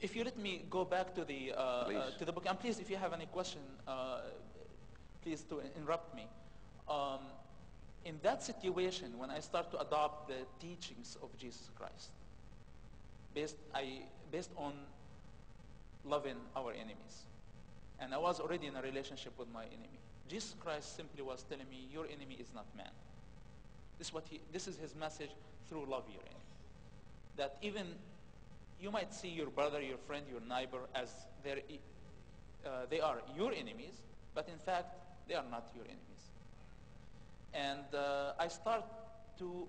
If you let me go back to the book, and please, if you have any question, please to interrupt me. In that situation, when I start to adopt the teachings of Jesus Christ, based on loving our enemies, and I was already in a relationship with my enemy, Jesus Christ simply was telling me, your enemy is not man. This is his message through love your enemy. That even you might see your brother, your friend, your neighbor as they are your enemies, but in fact, they are not your enemies. And I start to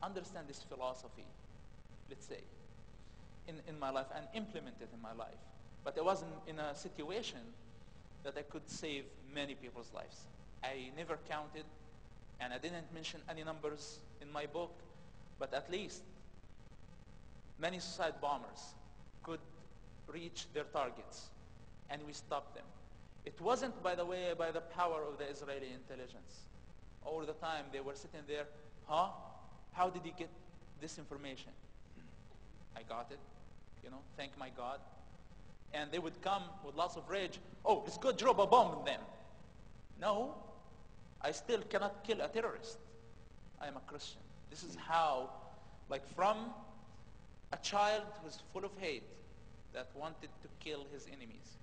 understand this philosophy, let's say, in my life and implement it in my life. But I was in a situation that I could save many people's lives. I never counted, and I didn't mention any numbers in my book, but at least many suicide bombers could reach their targets, and we stopped them. It wasn't, by the way, by the power of the Israeli intelligence. All the time they were sitting there, how did you get this information? I got it, thank my God. And they would come with lots of rage, let's go drop a bomb on them. No, I still cannot kill a terrorist. I am a Christian. This is how, from a child who's full of hate that wanted to kill his enemies,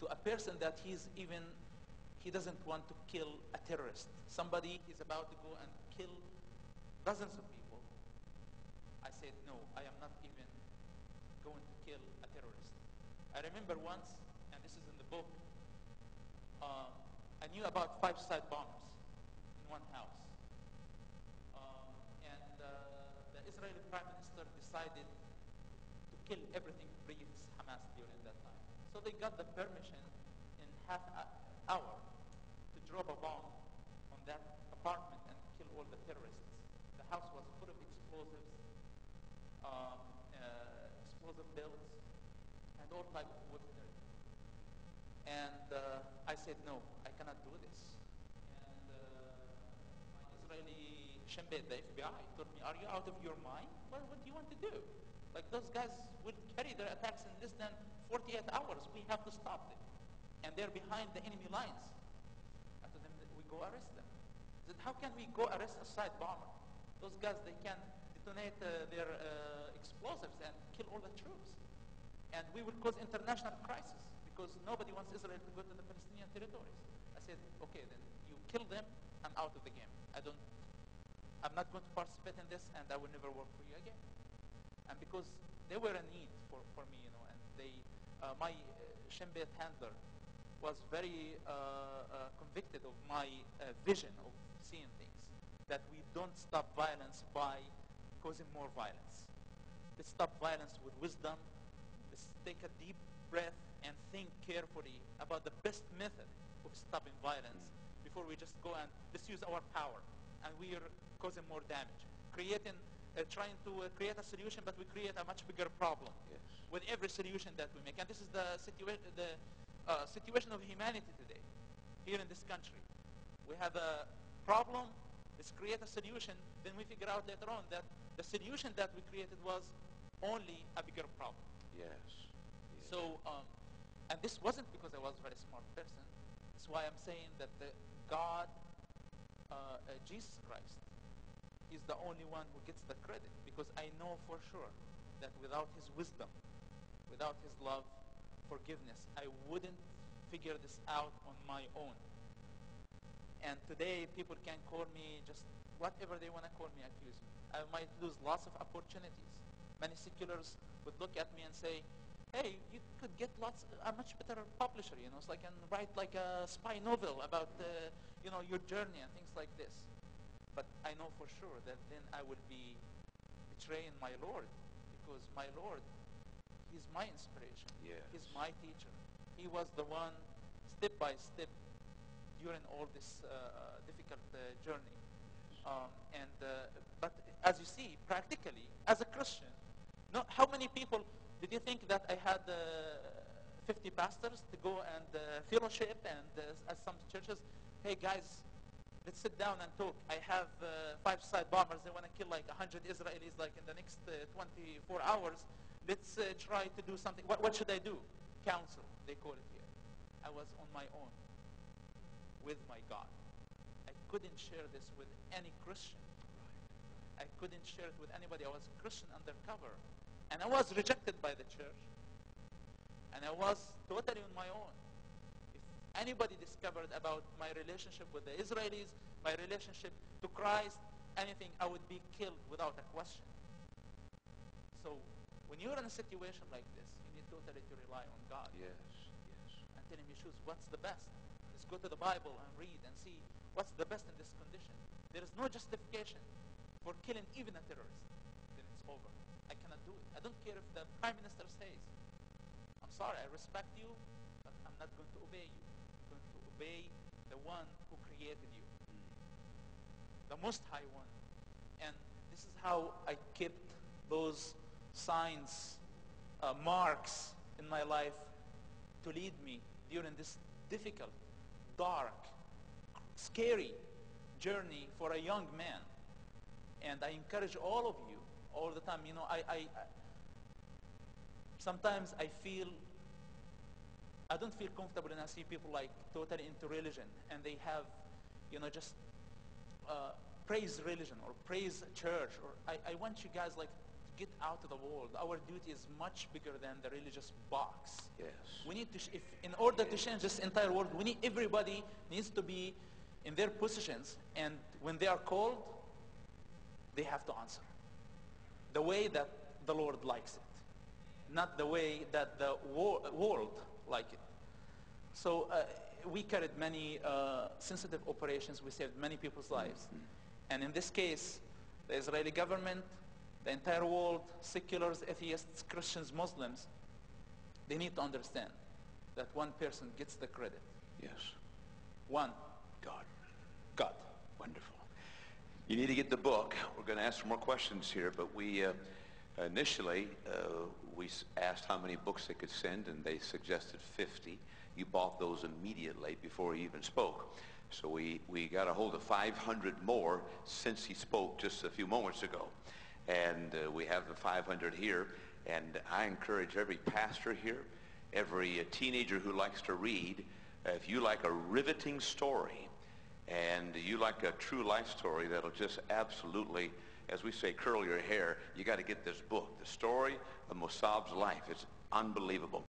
to a person that he doesn't want to kill a terrorist. Somebody is about to go and kill dozens of people. I said, no, I am not even going to kill a terrorist. I remember once, and this is in the book, I knew about 5 suicide bombers in one house. And the Israeli Prime Minister decided to kill everything breathes Hamas during that time. So they got the permission in half an hour to drop a bomb on that apartment and kill all the terrorists. The house was full of explosives, explosive builds, and all type of weaponry. And I said, no, I cannot do this. And my Israeli Shin Bet, the FBI, told me, are you out of your mind? What do you want to do? Those guys will carry their attacks in less than 48 hours. We have to stop them. And they're behind the enemy lines. I told them that we go arrest them. I said, how can we go arrest a suicide bomber? Those guys, they can detonate their explosives and kill all the troops. And we will cause international crisis because nobody wants Israel to go to the Palestinian territories. I said, okay, then you kill them, I'm out of the game. I'm not going to participate in this, and I will never work for you again. And because they were in need for me, and my Shin Bet handler was very convicted of my vision of seeing things, that we don't stop violence by causing more violence. Let's stop violence with wisdom. Let's take a deep breath and think carefully about the best method of stopping violence before we just go and let's use our power. And we are causing more damage. Trying to create a solution, but we create a much bigger problem with every solution that we make. And this is the situation of humanity today, here in this country. We have a problem, let's create a solution, then we figure out later on that the solution that we created was only a bigger problem. Yes. So, and this wasn't because I was a very smart person. That's why I'm saying that God, Jesus Christ, is the only one who gets the credit, because I know for sure that without his wisdom, without his love, forgiveness, I wouldn't figure this out on my own. And today people can call me just whatever they want to call me, accuse me. I might lose lots of opportunities. Many seculars would look at me and say, hey, you could get a much better publisher, so I can write like a spy novel about your journey and things like this. But I know for sure that then I will be betraying my Lord, because my Lord, he's my inspiration. Yes. He's my teacher. He was the one, step by step, during all this difficult journey. But as you see, practically, as a Christian, how many people did you think that I had 50 pastors to go and fellowship and at some churches, hey guys, let's sit down and talk. I have 5 suicide bombers. They want to kill like 100 Israelis like in the next 24 hours. Let's try to do something. What should I do? Counsel, they call it here. I was on my own with my God. I couldn't share this with any Christian. I couldn't share it with anybody. I was a Christian undercover. And I was rejected by the church. And I was totally on my own. If anybody discovered about my relationship with the Israelis, my relationship to Christ, anything, I would be killed without a question. So when you're in a situation like this, you need totally to rely on God. Yes, yes. And tell him, choose what's the best. Let's go to the Bible and read and see what's the best in this condition. There is no justification for killing even a terrorist. Then it's over. I cannot do it. I don't care if the Prime Minister says, I'm sorry, I respect you, but I'm not going to obey you. I'm going to obey the one who created you, the Most High One. And this is how I kept those signs, marks in my life to lead me during this difficult, dark, scary journey for a young man. And I encourage all of you all the time. You know, I sometimes I don't feel comfortable when I see people like totally into religion and they have, you know, just praise religion or praise church. Or I want you guys like to get out of the world. Our duty is much bigger than the religious box. Yes. We need to, in order to change this entire world, everybody needs to be in their positions, and when they are called, they have to answer the way that the Lord likes it, not the way that the world like it. So we carried many sensitive operations. We saved many people's lives. And in this case, the Israeli government, the entire world, seculars, atheists, Christians, Muslims, they need to understand that one person gets the credit. Yes. One. God. God. Wonderful. You need to get the book. We're going to ask some more questions here, but we initially we asked how many books they could send, and they suggested 50. You bought those immediately before he even spoke. So we got a hold of 500 more since he spoke just a few moments ago. And we have the 500 here. And I encourage every pastor here, every teenager who likes to read, if you like a riveting story and you like a true life story that'll just absolutely, as we say, curl your hair, you got to get this book. The story of Mosab's life is unbelievable.